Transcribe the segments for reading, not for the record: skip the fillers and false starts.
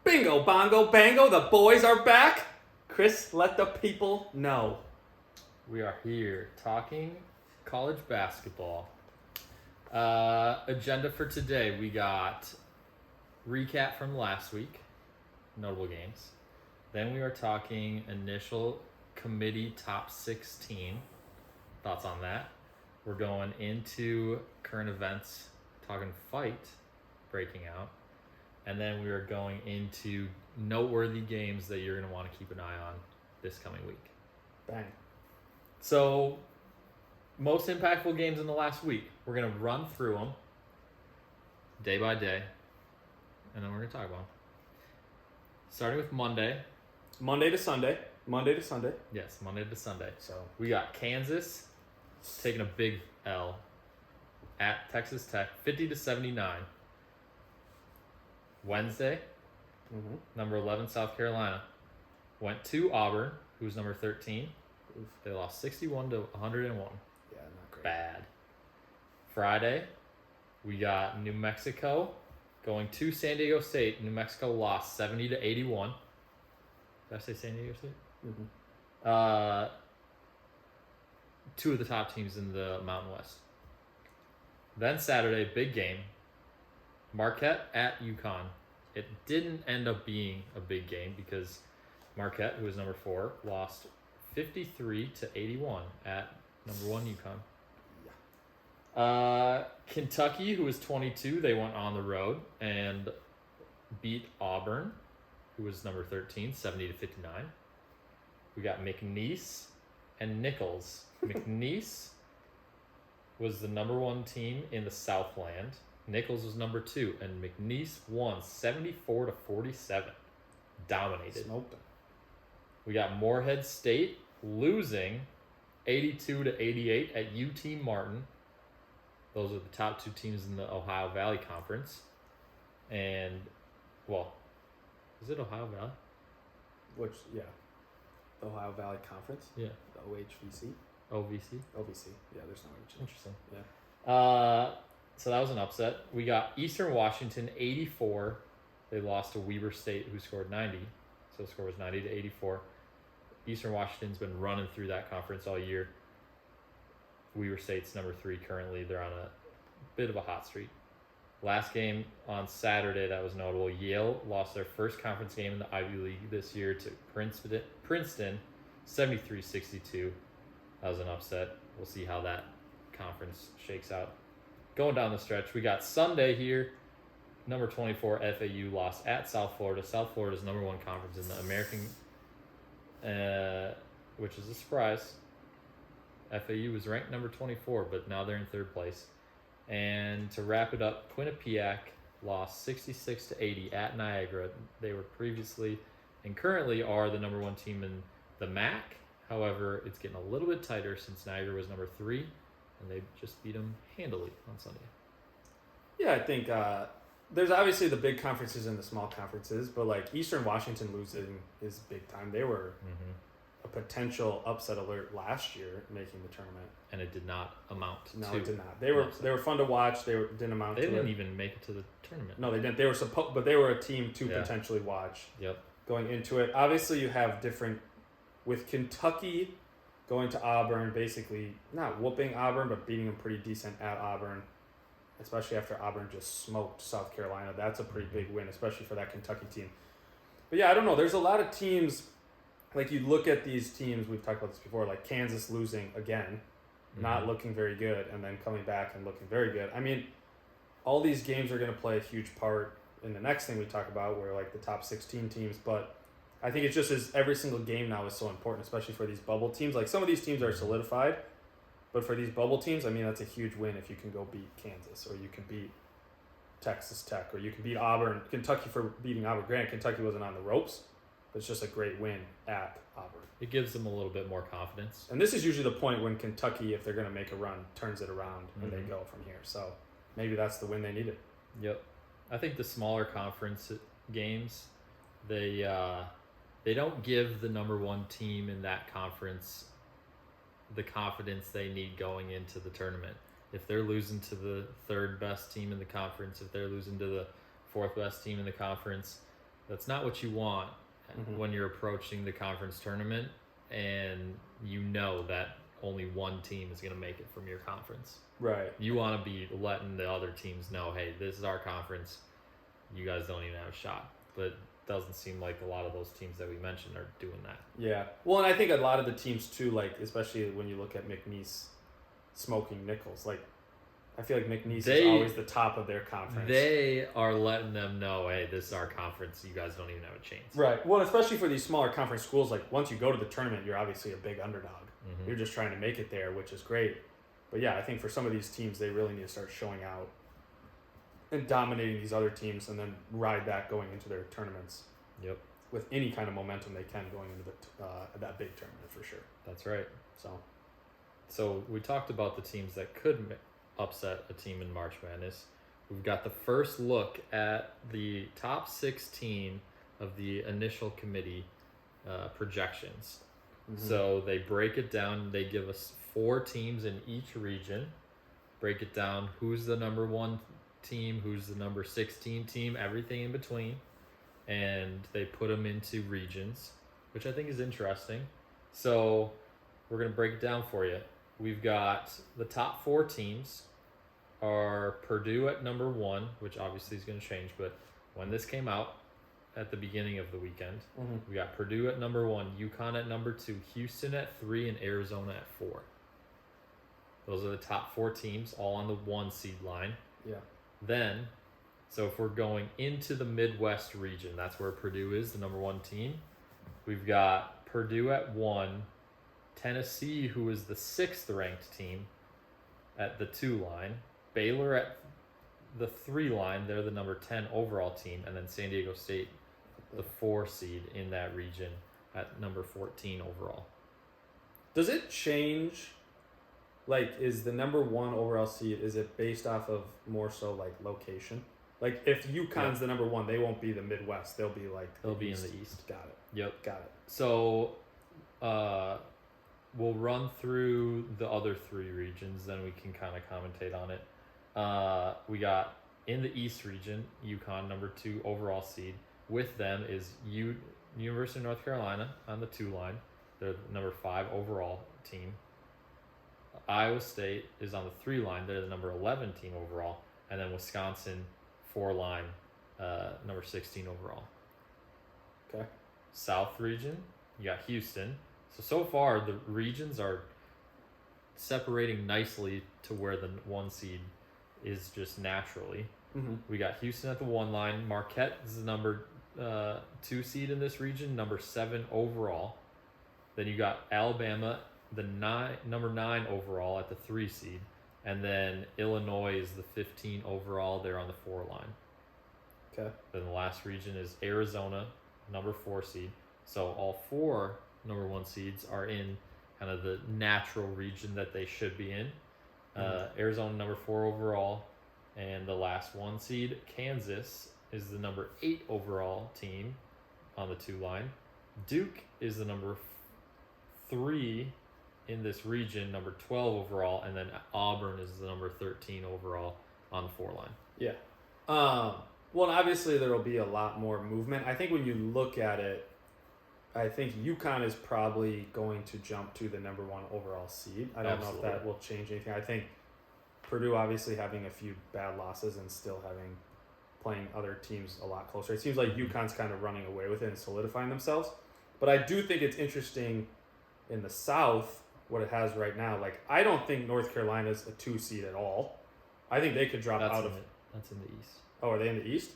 Bingo, bongo, bango, the boys are back. Chris, let the people know. We are here talking college basketball. Agenda for today, we got recap from last week, notable games. Then we are talking initial committee top 16. Thoughts on that? We're going into current events, talking fight breaking out. And then we are going into noteworthy games that you're going to want to keep an eye on this coming week. Bang. So, most impactful games in the last week. We're going to run through them day by day, and then we're going to talk about them. Starting with Monday. Monday to Sunday. Yes, Monday to Sunday. So We got Kansas taking a big L at Texas Tech, 50-79. Wednesday, number 11, South Carolina, went to Auburn, who's number 13. Oof. They lost 61-101. Yeah, not great. Bad. Friday, we got New Mexico going to San Diego State. New Mexico lost 70-81. Did I say San Diego State? Mm-hmm. Two of the top teams in the Mountain West. Then Saturday, big game. Marquette at UConn. It didn't end up being a big game because Marquette, who was number 4, lost 53-81 at number 1 UConn. Yeah. Kentucky, who was 22, they went on the road and beat Auburn, who was number 13, 70-59. We got McNeese and Nichols. McNeese was the number 1 team in the Southland. Nichols was number 2, and McNeese won 74-47. Dominated. Smoked them. We got Morehead State losing 82-88 at UT Martin. Those are the top 2 teams in the Ohio Valley Conference. And, well, is it Ohio Valley? Which, yeah. The Ohio Valley Conference? Yeah. The OHVC? OVC? OVC. Yeah, there's no H. Interesting. Yeah. So that was an upset. We got Eastern Washington 84. They lost to Weber State, who scored 90. So the score was 90-84. Eastern Washington's been running through that conference all year. Weber State's number 3 currently. They're on a bit of a hot streak. Last game on Saturday that was notable. Yale lost their first conference game in the Ivy League this year to Princeton 73-62. That was an upset. We'll see how that conference shakes out. Going down the stretch, we got Sunday here. Number 24, FAU lost at South Florida. South Florida's number 1 conference in the American, which is a surprise. FAU was ranked number 24, but now they're in 3rd place. And to wrap it up, Quinnipiac lost 66-80 at Niagara. They were previously and currently are the number 1 team in the MAC. However, it's getting a little bit tighter since Niagara was number 3. And they just beat them handily on Sunday. Yeah, I think there's obviously the big conferences and the small conferences, but like Eastern Washington losing is big time. They were a potential upset alert last year making the tournament, and it did not amount to. No, it did not. They were fun to watch. Didn't amount. They to didn't it. even make it to the tournament. No, they didn't. They were but they were a team to potentially watch. Yep. Going into it, obviously you have different with Kentucky. Going to Auburn, basically not whooping Auburn, but beating them pretty decent at Auburn, especially after Auburn just smoked South Carolina. That's a pretty big win, especially for that Kentucky team. But yeah, I don't know. There's a lot of teams, like you look at these teams, we've talked about this before, like Kansas losing again, not looking very good, and then coming back and looking very good. I mean, all these games are going to play a huge part in the next thing we talk about, where like the top 16 teams, but I think it's just as every single game now is so important, especially for these bubble teams. Like some of these teams are solidified, but for these bubble teams, I mean, that's a huge win if you can go beat Kansas or you can beat Texas Tech or you can beat Auburn. Kentucky for beating Auburn. Granted, Kentucky wasn't on the ropes, but it's just a great win at Auburn. It gives them a little bit more confidence. And this is usually the point when Kentucky, if they're going to make a run, turns it around and they go from here. So maybe that's the win they needed. Yep. I think the smaller conference games, they don't give the number 1 team in that conference the confidence they need going into the tournament. If they're losing to the 3rd best team in the conference, if they're losing to the 4th best team in the conference, That's not what you want Mhm. when you're approaching the conference tournament and you know that only one team is going to make it from your conference. Right. You want to be letting the other teams know, hey, this is our conference. You guys don't even have a shot. But it doesn't seem like a lot of those teams that we mentioned are doing that. Yeah. Well, and I think a lot of the teams too, like especially when you look at McNeese smoking Nichols, like I feel like McNeese is always the top of their conference. They are letting them know, hey, this is our conference. You guys don't even have a chance. Right. Well, especially for these smaller conference schools, like once you go to the tournament, you're obviously a big underdog. Mm-hmm. You're just trying to make it there, which is great. But yeah, I think for some of these teams, they really need to start showing out and dominating these other teams, and then ride that going into their tournaments. Yep. With any kind of momentum they can going into that big tournament for sure. That's right. So we talked about the teams that could upset a team in March Madness. We've got the first look at the top 16 of the initial committee projections. mm-hmm. So they break it down. They give us 4 teams in each region. Break it down. Who's the number 1 team? Who's the number 16 team? Everything in between. And they put them into regions, which I think is interesting. So we're going to break it down for you. We've got the top 4 teams are Purdue at number 1, which obviously is going to change, but when this came out at the beginning of the weekend, we got Purdue at number 1, UConn at number 2, Houston at 3, and Arizona at 4. Those are the top 4 teams, all on the 1 seed line. Yeah. Then, so if we're going into the Midwest region, that's where Purdue is, the number 1 team. We've got Purdue at 1, Tennessee, who is the 6th ranked team, at the 2 line, Baylor at the 3 line, they're the number 10 overall team, and then San Diego State, the 4 seed in that region, at number 14 overall. Does it change? Like, is the number 1 overall seed, is it based off of more so like location? Like, if UConn's the number 1, they won't be the Midwest. They'll be like they'll be in the East. Got it. Yep. Got it. So, we'll run through the other 3 regions, then we can kind of commentate on it. We got in the East region, UConn, number 2 overall seed. With them is University of North Carolina on the 2 line. They're the number 5 overall team. Iowa State is on the 3 line. They're the number 11 team overall. And then Wisconsin, 4 line, number 16 overall. Okay. South region, you got Houston. So far, the regions are separating nicely to where the 1 seed is just naturally. We got Houston at the 1 line. Marquette is the number 2 seed in this region, number 7 overall. Then you got Alabama, the number 9 overall at the 3 seed. And then Illinois is the 15 overall. They're on the 4 line. Okay. Then the last region is Arizona, number 4 seed. So all 4 number 1 seeds are in kind of the natural region that they should be in. Arizona, number 4 overall. And the last 1 seed, Kansas, is the number 8 overall team on the 2 line. Duke is the number 3 in this region, number 12 overall. And then Auburn is the number 13 overall on the 4 line. Yeah. Well, obviously there will be a lot more movement. I think when you look at it, I think UConn is probably going to jump to the number 1 overall seed. I don't know if that will change anything. I think Purdue obviously having a few bad losses and still playing other teams a lot closer. It seems like UConn's kind of running away with it and solidifying themselves. But I do think it's interesting in the South what it has right now. Like, I don't think North Carolina's a 2 seed at all. I think they could drop out of. That's in the East. Oh, are they in the East?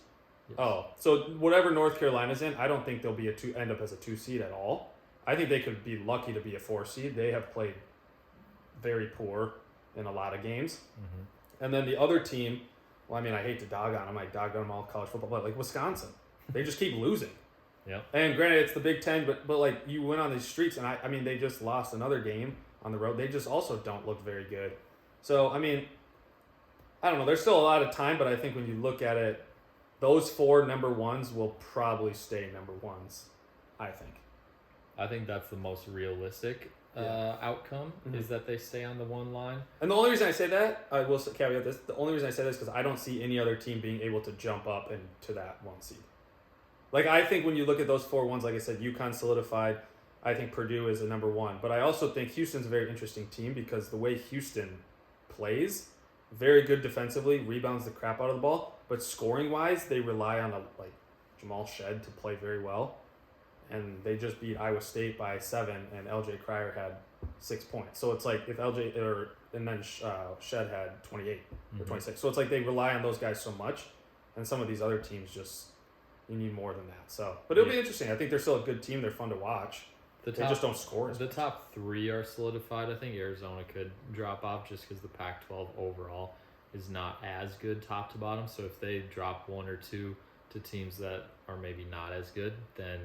Yes. Oh, so whatever North Carolina's in, I don't think they'll be end up as a 2 seed at all. I think they could be lucky to be a 4 seed. They have played very poor in a lot of games. And then the other team, well, I mean, I hate to dog on them. I dogged on them all college football, but like Wisconsin, they just keep losing. Yeah. And granted, it's the Big Ten, but like you went on these streets, and I mean, they just lost another game on the road. They just also don't look very good. So I mean, I don't know. There's still a lot of time, but I think when you look at it, those 4 number 1s will probably stay number 1s. I think that's the most realistic outcome is that they stay on the 1 line. And the only reason I say that, I will caveat this, the only reason I say this is because I don't see any other team being able to jump up into that 1 seed. Like, I think when you look at those 4 ones, like I said, UConn solidified. I think Purdue is a number 1. But I also think Houston's a very interesting team because the way Houston plays, very good defensively, rebounds the crap out of the ball. But scoring-wise, they rely on, Jamal Shed to play very well. And they just beat Iowa State by 7, and LJ Cryer had 6 points. So it's like if Shed had 28 or 26. So it's like they rely on those guys so much, and some of these other teams just you need more than that. So, but it'll be interesting. I think they're still a good team. They're fun to watch. They just don't score as much. Top 3 are solidified. I think Arizona could drop off just because the Pac-12 overall is not as good top to bottom. So if they drop 1 or 2 to teams that are maybe not as good, then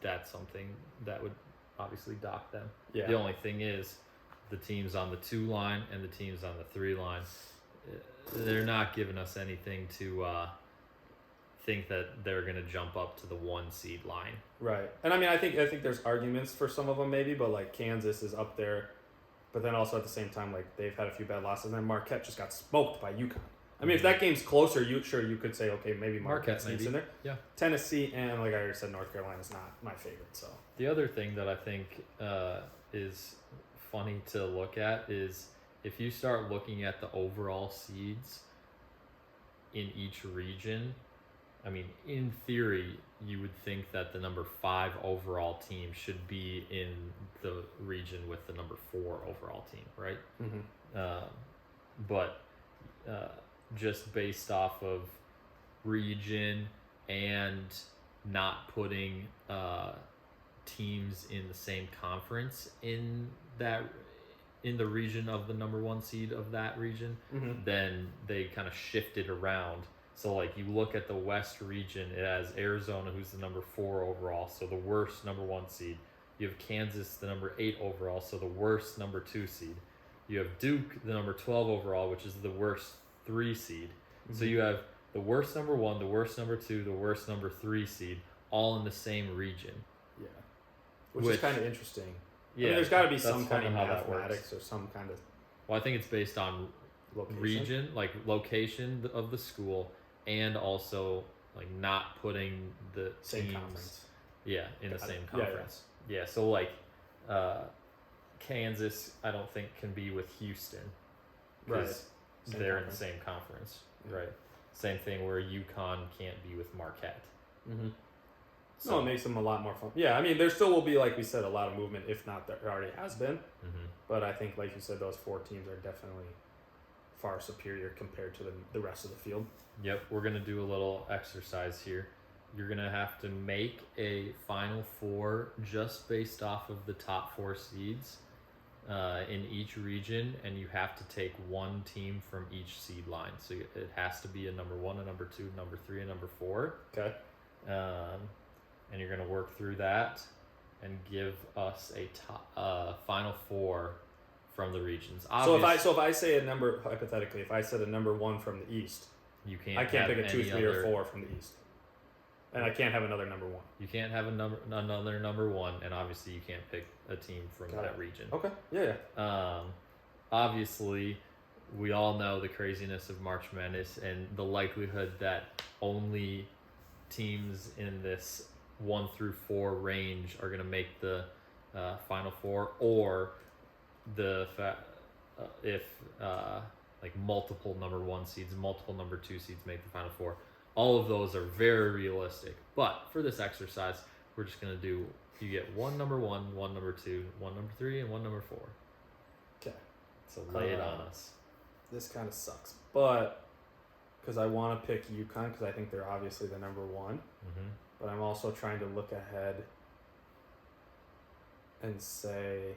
that's something that would obviously dock them. Yeah. The only thing is the teams on the 2 line and the teams on the 3 line, they're not giving us anything to think that they're going to jump up to the 1 seed line. Right. And I mean, I think there's arguments for some of them maybe, but like Kansas is up there. But then also at the same time, like they've had a few bad losses, and then Marquette just got smoked by UConn. I mean, if that game's closer, you could say, okay, maybe Marquette sneaks in there. Yeah. Tennessee and, like I already said, North Carolina's not my favorite. So the other thing that I think is funny to look at is if you start looking at the overall seeds in each region. I mean, in theory, you would think that the number 5 overall team should be in the region with the number 4 overall team, right? Mm-hmm. But just based off of region and not putting teams in the same conference in the region of the number 1 seed of that region, then they kind of shifted around. So, like, you look at the West region, it has Arizona, who's the number 4 overall, so the worst number 1 seed. You have Kansas, the number 8 overall, so the worst number 2 seed. You have Duke, the number 12 overall, which is the worst 3 seed. So you have the worst number 1, the worst number 2, the worst number 3 seed, all in the same region. Yeah. Which is kind of interesting. Yeah, I mean, there's got to be some kind of mathematics or some kind of... Well, I think it's based on region, like location of the school, and also like not putting the same teams, conference. Yeah, in the same conference. Yeah, so like Kansas, I don't think can be with Houston because they're in the same conference. Right. Same thing where UConn can't be with Marquette. Mm-hmm. So it makes them a lot more fun. Yeah, I mean, there still will be, like we said, a lot of movement, if not there already has been. Mm-hmm. But I think, like you said, those 4 teams are definitely far superior compared to the rest of the field. Yep, we're going to do a little exercise here. You're going to have to make a Final Four just based off of the top 4 seeds in each region, and you have to take 1 team from each seed line. So it has to be a number 1, a number 2, number 3, and number 4. Okay. And you're going to work through that and give us a top, Final Four from the regions. So if I say a number, hypothetically, if I said a number 1 from the East, I can't pick a 2, 3, or 4 from the East, and I can't have another number 1. You can't have another number 1, and obviously you can't pick a team from that region. Okay. Yeah. Obviously, we all know the craziness of March Madness and the likelihood that only teams in this 1 through 4 range are going to make the Final Four, or if like multiple number 1 seeds, multiple number 2 seeds make the Final Four. All of those are very realistic. But for this exercise, we're just going to do, you get 1 number 1, 1 number 2, 1 number 3, and 1 number 4. Okay. So lay it on us. This kind of sucks. But, because I want to pick UConn, because I think they're obviously the number 1. Mm-hmm. But I'm also trying to look ahead and say,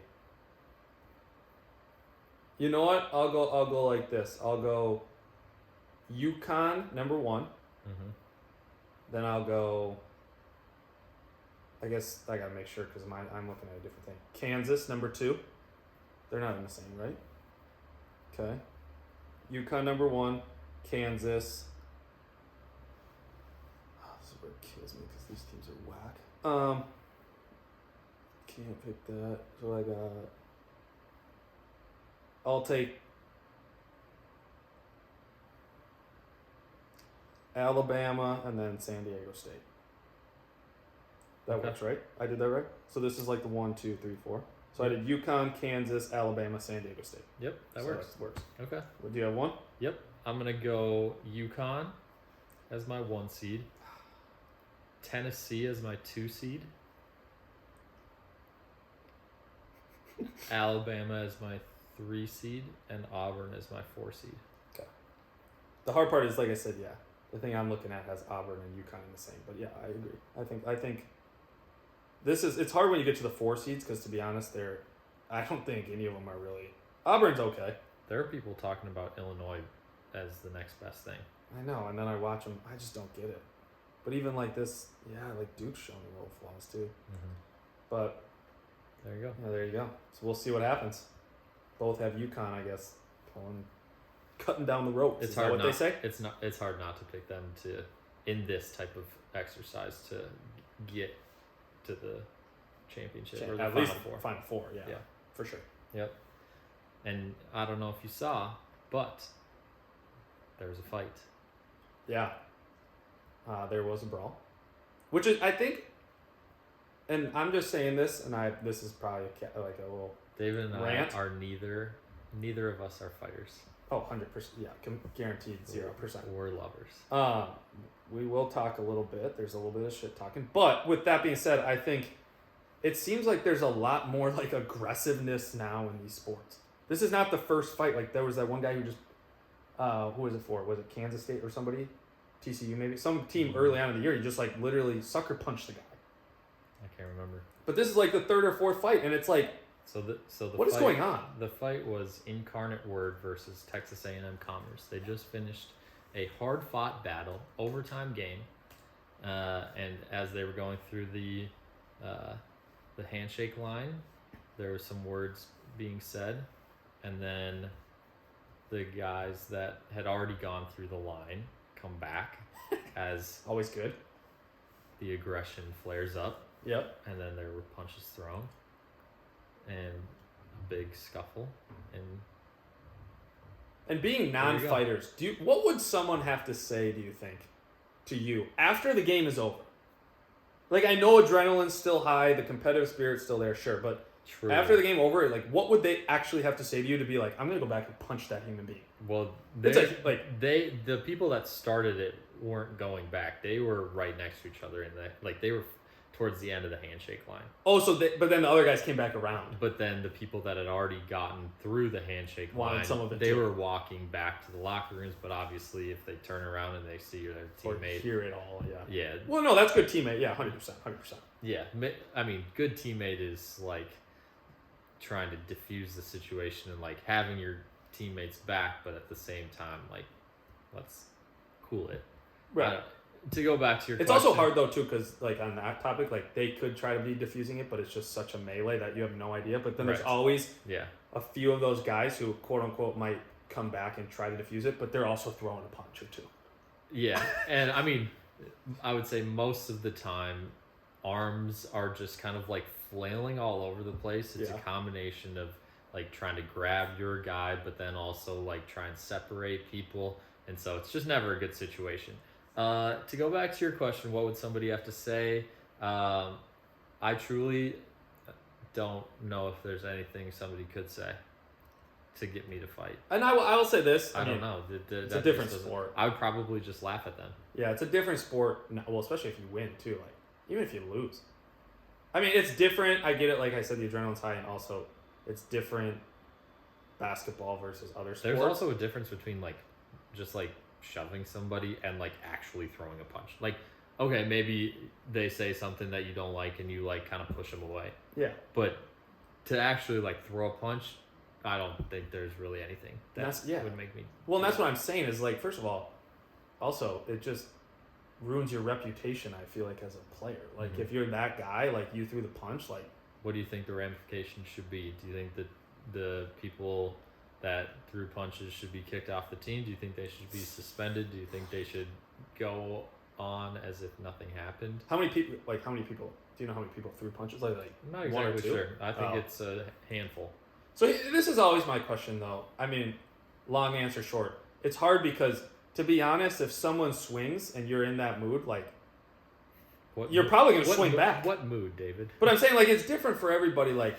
you know what? I'll go like this. I'll go UConn number 1. Mm-hmm. Then I'll go. I guess I gotta make sure because I'm looking at a different thing. Kansas number 2. They're not in the same, right? Okay. UConn number 1. Kansas. Oh, this is where it kills me because these teams are whack. Can't pick that. So I got. I'll take Alabama and then San Diego State. That Okay. works, right? I did that right? So this is like the 1, 2, 3, 4. So I did UConn, Kansas, Alabama, San Diego State. Yep, that So works. That works. Okay. Do you have one? Yep. I'm gonna go UConn as my 1 seed. Tennessee as my 2 seed. Alabama as my 3 seed, and Auburn as my 4 seed. The hard part is, like I said, yeah. The thing I'm looking at has Auburn and UConn in the same. But yeah, I agree. I think it's hard when you get to the 4 seeds because, to be honest, I don't think any of them are really. Auburn's okay. There are people talking about Illinois as the next best thing. I know, and then I watch them. I just don't get it. But even like this, yeah, like Duke's showing a little flaws too. Mm-hmm. But there you go. yeah, there you go. So we'll see what happens. Both have UConn, I guess, cutting down the ropes. It's Is hard that what not, they say? It's hard not to pick them to in this type of exercise to get to the championship or the At Final least Four. Final Four, yeah, Yeah. for sure. Yep. And I don't know if you saw, but there was a fight. Yeah. There was a brawl, which is, I think, and I'm just saying this, and this is probably like a little David and rant. I are neither of us are fighters. Oh, 100%, yeah, guaranteed 0%. We're lovers. We will talk a little bit. There's a little bit of shit talking, but with that being said, I think it seems like there's a lot more like aggressiveness now in these sports. This is not the first fight. Like there was that one guy who just, who was it for? Was it Kansas State or somebody? TCU maybe? Some team early on in the year, he just like literally sucker punched the guy. I can't remember. But this is like the 3rd or 4th fight, and it's like, So the what is going on? The fight was Incarnate Word versus Texas A&M Commerce. They just finished a hard-fought battle, overtime game, and as they were going through the handshake line, there were some words being said, and then the guys that had already gone through the line come back as Always good. the aggression flares up, Yep. and then there were punches thrown and a big scuffle, And being There you go. non-fighters, what would someone have to say, do you think, to you after the game is over? Like, I know adrenaline's still high, the competitive spirit's still there, sure, but True. after the game over, like, what would they actually have to say to you to be like, I'm gonna go back and punch that human being? Well, It's like the people that started it weren't going back. They were right next to each other, and they were towards the end of the handshake line. oh, but then the other guys came back around. But then the people that had already gotten through the handshake Wanted line, some of it they too. were walking back to the locker rooms. But obviously, if they turn around and they see their Or teammate, hear it all, yeah. yeah, Well, no, that's good teammate, yeah, 100%, 100%. yeah. I mean, good teammate is like trying to diffuse the situation and like having your teammates back, but at the same time, like, let's cool it. Right. To go back to your It's question, also hard though too, because like on that topic, like they could try to be diffusing it, but it's just such a melee that you have no idea. But then there's Right. always Yeah. a few of those guys who quote unquote might come back and try to diffuse it, but they're also throwing a punch or two. Yeah, and I mean, I would say most of the time, arms are just kind of like flailing all over the place. It's Yeah. a combination of like trying to grab your guy, but then also like try and separate people, and so it's just never a good situation. To go back to your question, what would somebody have to say? I truly don't know if there's anything somebody could say to get me to fight. And I will say this. I mean, don't know. it's a different sport. I would probably just laugh at them. Yeah, it's a different sport. Well, especially if you win too. Like even if you lose. I mean, it's different. I get it. Like I said, the adrenaline's high, and also it's different. Basketball versus other sports. There's also a difference between like just like shoving somebody and like actually throwing a punch. Like, okay, maybe they say something that you don't like and you like kind of push them away. Yeah. But to actually like throw a punch, I don't think there's really anything that would make me. Well, and that's what I'm saying is like, first of all, also it just ruins your reputation. I feel like as a player, like if you're that guy, like you threw the punch, like. What do you think the ramifications should be? Do you think that the people that threw punches should be kicked off the team? Do you think they should be suspended? Do you think they should go on as if nothing happened? How many people? Do you know how many people threw punches? Like I'm not one or exactly two? sure. I think it's a handful. So this is always my question, though. I mean, long answer short. It's hard because, to be honest, if someone swings and you're in that mood, like, you're probably going to swing back. What mood, David? But I'm saying, like, it's different for everybody. Like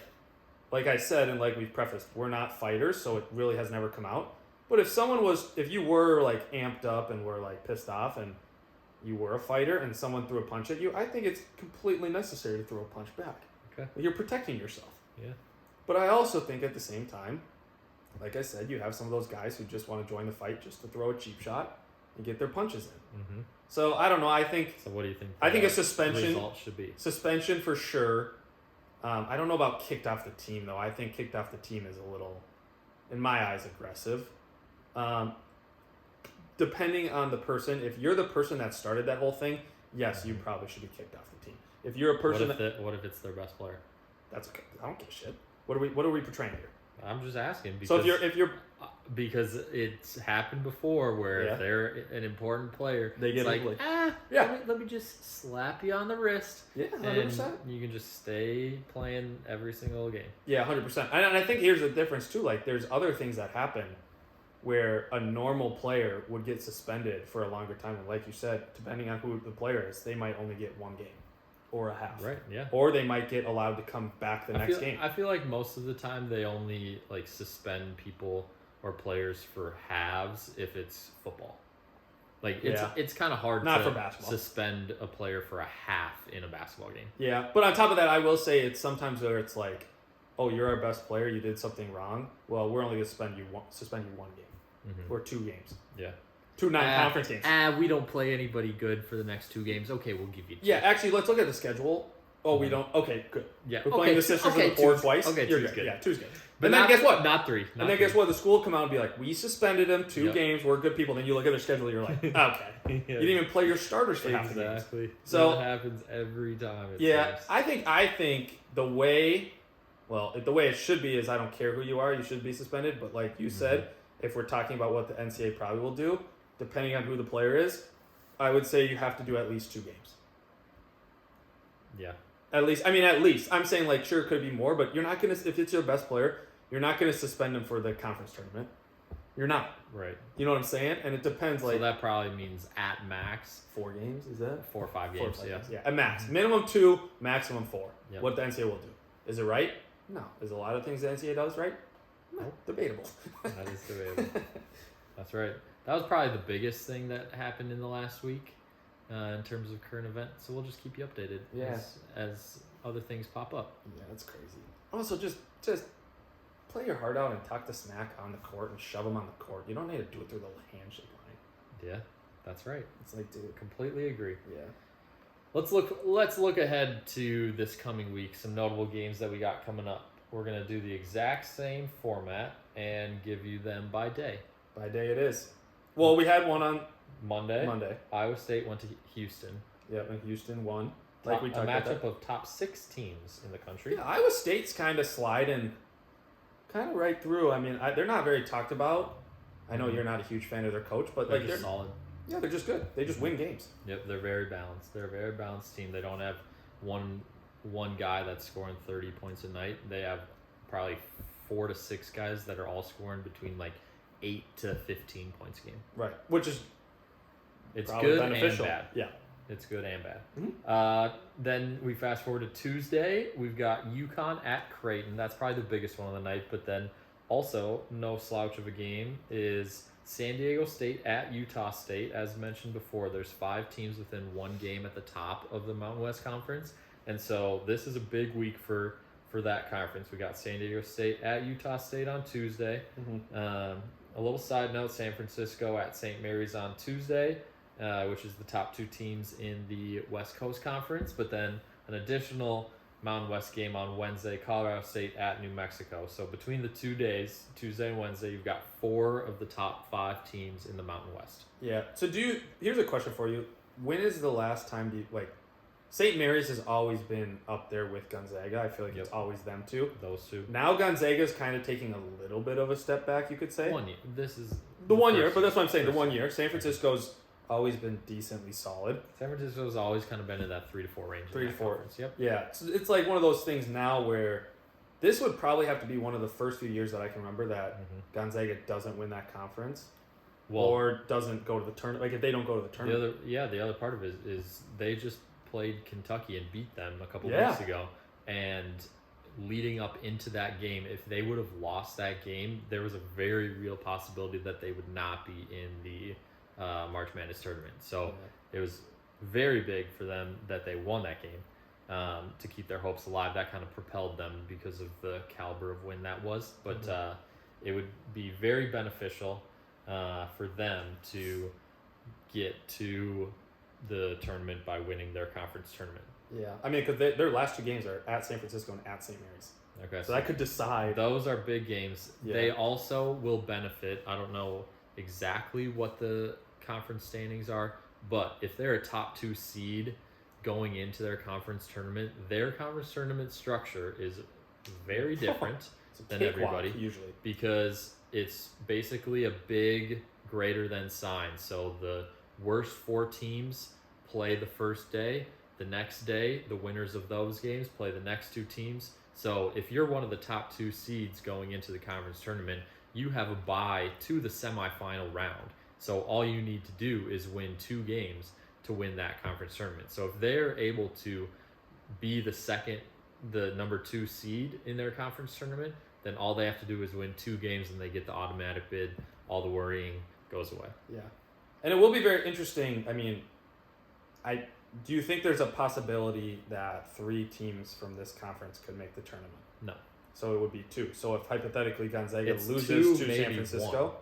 I said, and like we've prefaced, we're not fighters, so it really has never come out. But if you were like amped up and were like pissed off and you were a fighter and someone threw a punch at you, I think it's completely necessary to throw a punch back. Okay. You're protecting yourself. Yeah. But I also think at the same time, like I said, you have some of those guys who just want to join the fight just to throw a cheap shot and get their punches in. Mm-hmm. So I don't know. I think. So what do you think? I think a suspension. Result should be suspension for sure. I don't know about kicked off the team though. I think kicked off the team is a little, in my eyes, aggressive. Depending on the person, if you're the person that started that whole thing, yes, you probably should be kicked off the team. If you're a person, what if it's their best player? That's okay. I don't give a shit. What are we portraying here? I'm just asking because So if you're because it's happened before where Yeah. if they're an important player, They get it's like ugly. yeah, let me just slap you on the wrist, yeah, and 100%. you can just stay playing every single game. Yeah, 100%. And I think here's the difference too. Like, there's other things that happen where a normal player would get suspended for a longer time. And like you said, depending on who the player is, they might only get one game or a half. Right? Yeah. Or they might get allowed to come back the next game. I feel like most of the time they only like suspend people or players for halves if it's football. Like it's kind of hard Not to for basketball. suspend a player for a half in a basketball game. Yeah, but on top of that, I will say it's sometimes where it's like, oh, you're our best player, you did something wrong. Well, we're only going to suspend you one game or 2 games. Yeah. 2 non-conference games. We don't play anybody good for the next 2 games. Okay, we'll give you 2. Yeah, actually, let's look at the schedule. Oh, we don't. Okay, good. Yeah. We're playing the Sisters of the Poor twice. Okay, You're 2's good. good. Yeah, 2's good. But And then guess what? Not 3. And then guess what? The school will come out and be like, we suspended him 2 games. We're good people. Then you look at their schedule, you're like, okay. Yeah. You didn't even play your starters for half the games. Exactly. So that happens every time. Yeah, I think the way it should be is I don't care who you are, you should be suspended. But like you said, if we're talking about what the NCAA probably will do, depending on who the player is, I would say you have to do at least 2 games. Yeah. At least. I'm saying, like, sure, it could be more, but you're not going to, if it's your best player, you're not going to suspend him for the conference tournament. You're not. Right. You know what I'm saying? And it depends, like. So that probably means at max 4 games, is that? 4 or 5 games. 4 or 5 yeah. games. Yeah, at max. Minimum 2, maximum 4. Yep. What the NCAA will do. Is it right? No. Is a lot of things the NCAA does right? No. Nope. Debatable. That is debatable. That's right. That was probably the biggest thing that happened in the last week in terms of current events. So we'll just keep you updated as other things pop up. Yeah, that's crazy. Also, just play your heart out and talk to smack on the court and shove them on the court. You don't need to do it through the handshake line. Yeah, that's right. It's like, dude. Completely agree. Yeah. Let's look ahead to this coming week. Some notable games that we got coming up. We're gonna do the exact same format and give you them by day. By day it is. Well, we had one on Monday. Iowa State went to Houston. Yep, and Houston won. Like we talked about. A matchup of top 6 teams in the country. Yeah, Iowa State's kind of sliding kind of right through. I mean, they're not very talked about. I know you're not a huge fan of their coach, but they're just solid. Yeah, they're just good. They just win games. Yep, they're very balanced. They're a very balanced team. They don't have one guy that's scoring 30 points a night. They have probably 4 to 6 guys that are all scoring between like 8 to 15 points a game. Right, which is it's good beneficial. And bad. Yeah, it's good and bad. Mm-hmm. Then we fast forward to Tuesday. We've got UConn at Creighton. That's probably the biggest one of the night. But then also no slouch of a game is San Diego State at Utah State. As mentioned before, there's 5 teams within 1 game at the top of the Mountain West Conference, and so this is a big week for that conference. We got San Diego State at Utah State on Tuesday. Mm-hmm. A little side note: San Francisco at St. Mary's on Tuesday, which is the top 2 teams in the West Coast Conference. But then an additional Mountain West game on Wednesday: Colorado State at New Mexico. So between the 2 days, Tuesday and Wednesday, you've got 4 of the top 5 teams in the Mountain West. Yeah. So here's a question for you. When is the last time St. Mary's has always been up there with Gonzaga. I feel like it's always them two. Those 2. Now Gonzaga's kind of taking a little bit of a step back, you could say. 1 year. This is the 1 year, but that's what I'm saying. The 1 year. San Francisco's always been decently solid. San Francisco's always kind of been in that 3 to 4 range. 3 to 4. Yep. Yeah. So it's like one of those things now where this would probably have to be one of the first few years that I can remember that Gonzaga doesn't win that conference. Or doesn't go to the tournament. Like if they don't go to the tournament. The other part of it is they just played Kentucky and beat them a couple Yeah. weeks ago, and leading up into that game, if they would have lost that game, there was a very real possibility that they would not be in the March Madness tournament. So it was very big for them that they won that game to keep their hopes alive. That kind of propelled them because of the caliber of win that was. But it would be very beneficial for them to get to the tournament by winning their conference tournament. Yeah, I mean, because their last 2 games are at San Francisco and at St. Mary's. Okay, so that could decide. Those are big games. Yeah. They also will benefit. I don't know exactly what the conference standings are, but if they're a top 2 seed going into their conference tournament, their conference tournament structure is very different than everybody, usually, because it's basically a big greater than sign. So the worst 4 teams play the first day. The next day, the winners of those games play the next 2 teams. So if you're one of the top 2 seeds going into the conference tournament, you have a bye to the semifinal round. So all you need to do is win 2 games to win that conference tournament. So if they're able to be the number 2 seed in their conference tournament, then all they have to do is win 2 games and they get the automatic bid. All the worrying goes away. Yeah. And it will be very interesting. I mean, do you think there's a possibility that 3 teams from this conference could make the tournament? No. So it would be 2. So if hypothetically Gonzaga It's loses 2, to San Francisco, 1.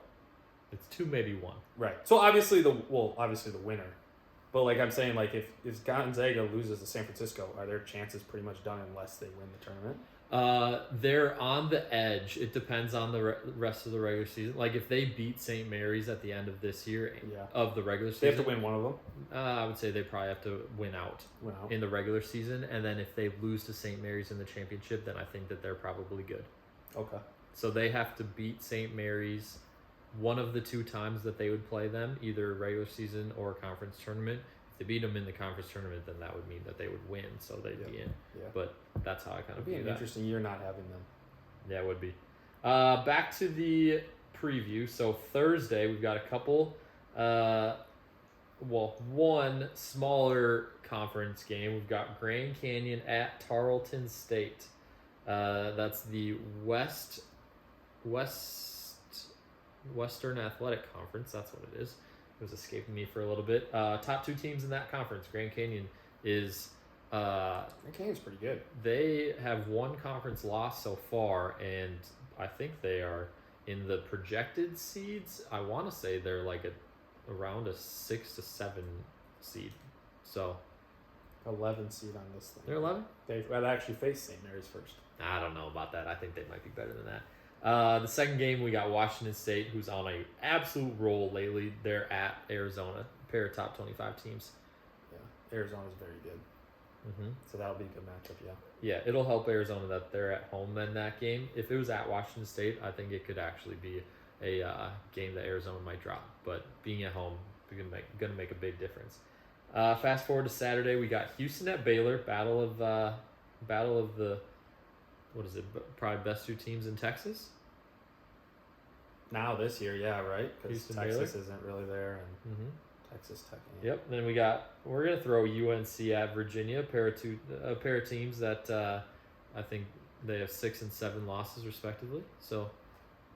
It's 2, maybe 1. Right. So obviously the winner. But like I'm saying, like if Gonzaga loses to San Francisco, are their chances pretty much done unless they win the tournament? They're on the edge. It depends on the rest of the regular season. Like if they beat St. Mary's at the end of this year of the regular season, they have to win one of them. I would say they probably have to win out in the regular season, and then if they lose to St. Mary's in the championship, then I think that they're probably good. Okay. So they have to beat St. Mary's one of the 2 times that they would play them, either regular season or conference tournament. If they beat them in the conference tournament, then that would mean that they would win, so they'd be in. Yeah. But that's how I kind of view that. It'd be an interesting year not having them. Yeah, it would be. Back to the preview. So Thursday, we've got a couple, one smaller conference game. We've got Grand Canyon at Tarleton State. That's the Western Athletic Conference. That's what it is. It was escaping me for a little bit. Top 2 teams in that conference. Grand Canyon is... Grand Canyon's pretty good. They have 1 conference loss so far, and I think they are in the projected seeds. I want to say they're like around a 6 to 7 seed. So 11 seed on this thing. They're 11? They actually face St. Mary's first. I don't know about that. I think they might be better than that. The second game, we got Washington State, who's on an absolute roll lately. They're at Arizona, a pair of top 25 teams. Yeah, Arizona's very good. Mm-hmm. So that'll be a good matchup, yeah. Yeah, it'll help Arizona that they're at home in that game. If it was at Washington State, I think it could actually be a game that Arizona might drop. But being at home, going to make a big difference. Fast forward to Saturday, we got Houston at Baylor, battle of the, what is it, probably best 2 teams in Texas? Now this year, yeah, right? Because Houston, Texas Baylor. isn't really there, and Mm-hmm. Texas Tech. Yep. Then we're gonna throw UNC at Virginia, a pair of teams that I think they have 6 and 7 losses respectively. So,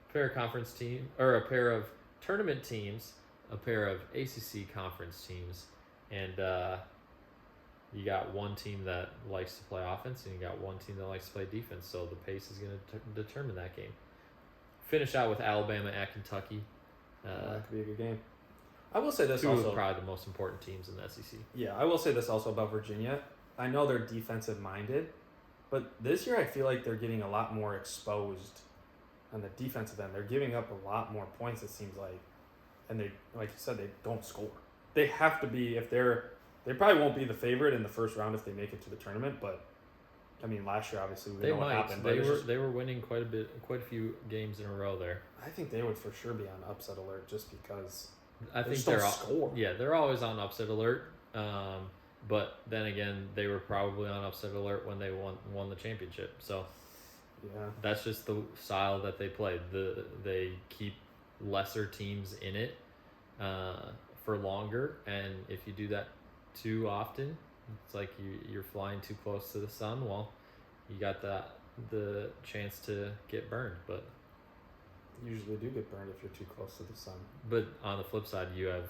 a pair of tournament teams, a pair of ACC conference teams, and you got one team that likes to play offense, and you got one team that likes to play defense. So the pace is going to determine that game. Finish out with Alabama at Kentucky. That could be a good game. I will say this 2 also. of probably the most important teams in the SEC. Yeah, I will say this also about Virginia. I know they're defensive minded, but this year I feel like they're getting a lot more exposed on the defensive end. They're giving up a lot more points, it seems like. And they, like you said, they don't score. They have to be, they probably won't be the favorite in the first round if they make it to the tournament, but I mean, last year obviously we know what happened. They were winning quite a few games in a row there. I think they would for sure be on upset alert just because I think just don't score. Yeah, they're always on upset alert. But then again, they were probably on upset alert when they won the championship. So yeah, that's just the style that they play. They keep lesser teams in it for longer, and if you do that too often, It's like you're flying too close to the sun. Well, you got the chance to get burned, but You usually do get burned if you're too close to the sun. But on the flip side, you have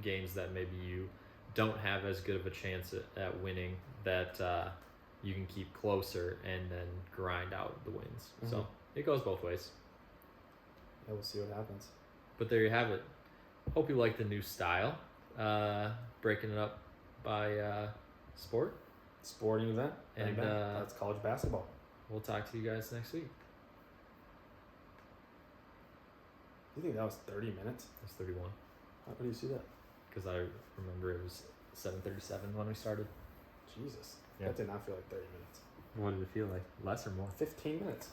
games that maybe you don't have as good of a chance at winning that you can keep closer and then grind out the wins. Mhm. So it goes both ways. Yeah, we'll see what happens. But there you have it. Hope you like the new style. Breaking it up by sport. Sporting event. And, bang, bang. That's college basketball. We'll talk to you guys next week. You think that was 30 minutes? It's 31. How do you see that? Because I remember it was 7:37 when we started. Jesus. Yeah. That did not feel like 30 minutes. What did it feel like? Less or more? 15 minutes.